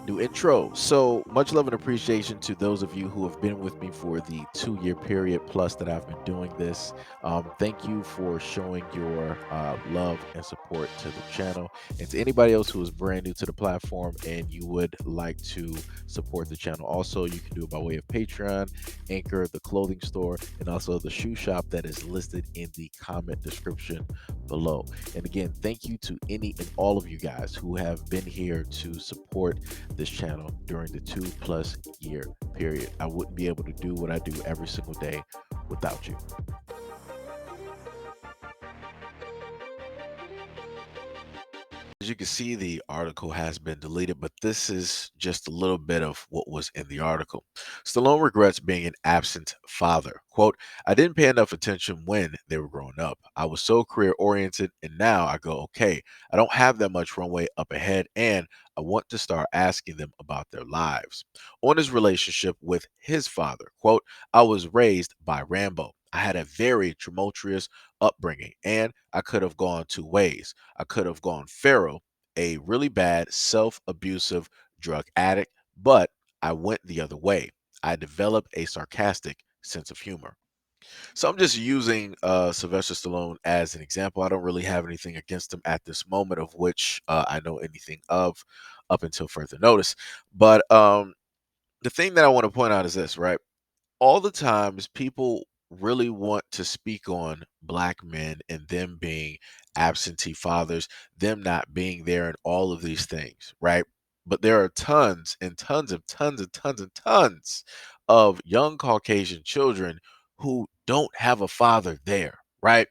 New intro. So much love and appreciation to those of you who have been with me for the 2 year period plus that I've been doing this. Thank you for showing your love and support to the channel. And to anybody else who is brand new to the platform and you would like to support the channel, also, you can do it by way of Patreon, Anchor, the clothing store, and also the shoe shop that is listed in the comment description below. And again, thank you to any and all of you guys who have been here to support this channel during the 2+ year period. I wouldn't be able to do what I do every single day without you. As you can see, the article has been deleted, but this is just a little bit of what was in the article. Stallone regrets being an absent father. Quote, I didn't pay enough attention when they were growing up. I was so career oriented, and now I go, okay, I don't have that much runway up ahead, and I want to start asking them about their lives. On his relationship with his father, quote, I was raised by Rambo. I had a very tumultuous upbringing, and I could have gone two ways. I could have gone feral, a really bad, self abusive drug addict, but I went the other way. I developed a sarcastic sense of humor. So I'm just using Sylvester Stallone as an example. I don't really have anything against him at this moment, of which I know anything of up until further notice. But the thing that I want to point out is this, right? All the times people really want to speak on black men and them being absentee fathers, them not being there, and all of these things, right? But there are tons and tons of young Caucasian children who don't have a father there, right?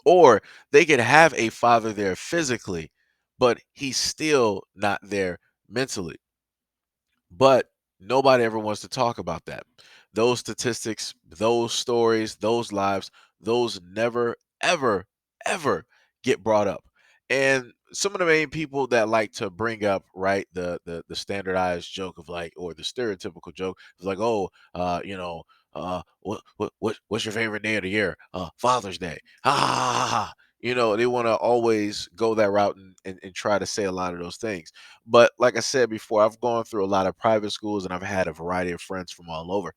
Or they could have a father there physically, but he's still not there mentally. But nobody ever wants to talk about that. Those statistics, those stories, those lives, those never, ever, ever get brought up. And some of the main people that like to bring up, right, the standardized joke of like, or the stereotypical joke is like, oh, what's your favorite day of the year? Father's Day. Ha ha ha ha. Ha. They want to always go that route and try to say a lot of those things. But like I said before, I've gone through a lot of private schools and I've had a variety of friends from all over.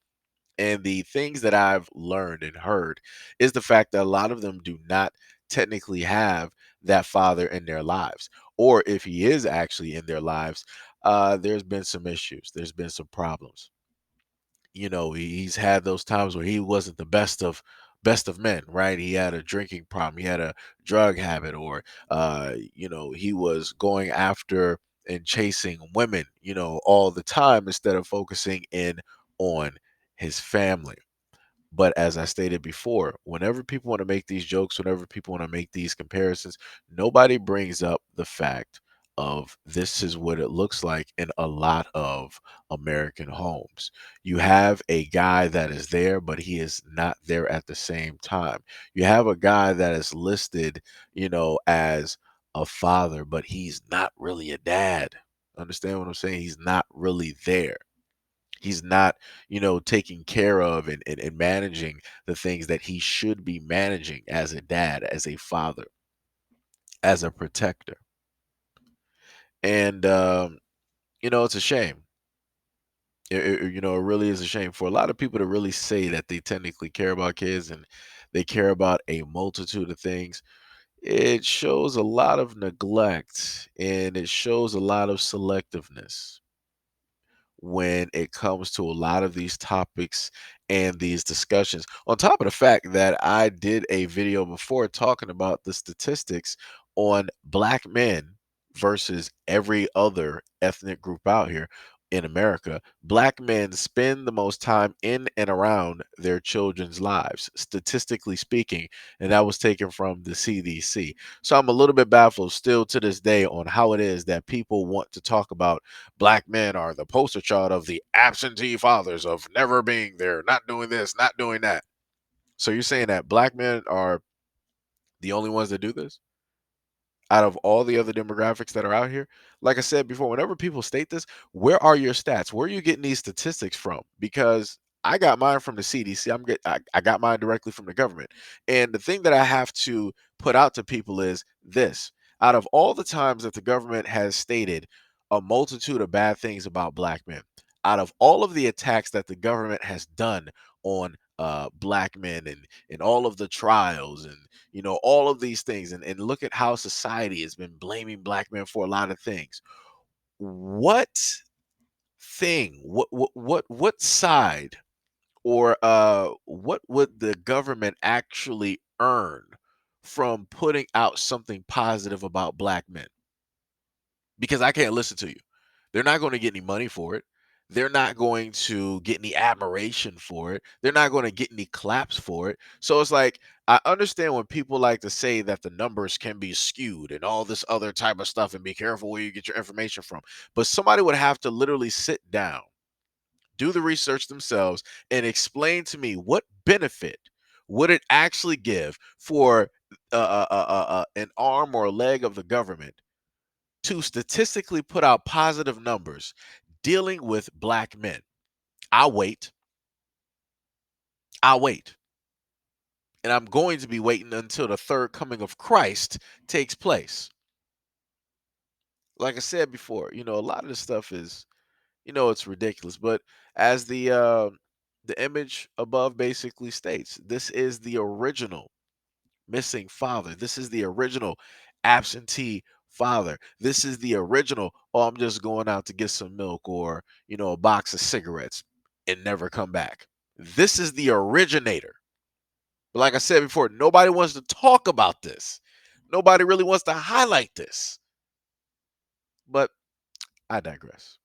And the things that I've learned and heard is the fact that a lot of them do not technically have that father in their lives. Or if he is actually in their lives, there's been some issues, there's been some problems. He's had those times where he wasn't the best of men, right? He had a drinking problem, he had a drug habit, or he was going after and chasing women, all the time instead of focusing in on his family. But as I stated before, whenever people want to make these jokes, whenever people want to make these comparisons, nobody brings up the fact of this is what it looks like in a lot of American homes. You have a guy that is there, but he is not there at the same time. You have a guy that is listed, as a father, but he's not really a dad. Understand what I'm saying? He's not really there. He's not, taking care of and managing the things that he should be managing as a dad, as a father, as a protector. And, it's a shame. It really is a shame for a lot of people to really say that they technically care about kids and they care about a multitude of things. It shows a lot of neglect and it shows a lot of selectiveness when it comes to a lot of these topics and these discussions. On top of the fact that I did a video before talking about the statistics on black men versus every other ethnic group out here in America, black men spend the most time in and around their children's lives, statistically speaking, and that was taken from the CDC. So I'm a little bit baffled still to this day on how it is that people want to talk about black men are the poster child of the absentee fathers of never being there, not doing this, not doing that. So you're saying that black men are the only ones that do this out of all the other demographics that are out here? Like I said before, whenever people state this, where are your stats? Where are you getting these statistics from? Because I got mine from the CDC. I got mine directly from the government. And the thing that I have to put out to people is this: out of all the times that the government has stated, a multitude of bad things about black men. Out of all of the attacks that the government has done on black men and all of the trials and all of these things and look at how society has been blaming black men for a lot of things. What what side or what would the government actually earn from putting out something positive about black men? Because I can't listen to you. They're not going to get any money for it. They're not going to get any admiration for it. They're not going to get any claps for it. So it's like, I understand when people like to say that the numbers can be skewed and all this other type of stuff and be careful where you get your information from. But somebody would have to literally sit down, do the research themselves, and explain to me what benefit would it actually give for an arm or a leg of the government to statistically put out positive numbers dealing with black men. I'll wait. I'll wait. And I'm going to be waiting until the third coming of Christ takes place. Like I said before, a lot of this stuff is, it's ridiculous. But as the image above basically states, this is the original missing father. This is the original absentee father. This is the original, oh, I'm just going out to get some milk or, a box of cigarettes and never come back. This is the originator. But like I said before, nobody wants to talk about this. Nobody really wants to highlight this. But I digress.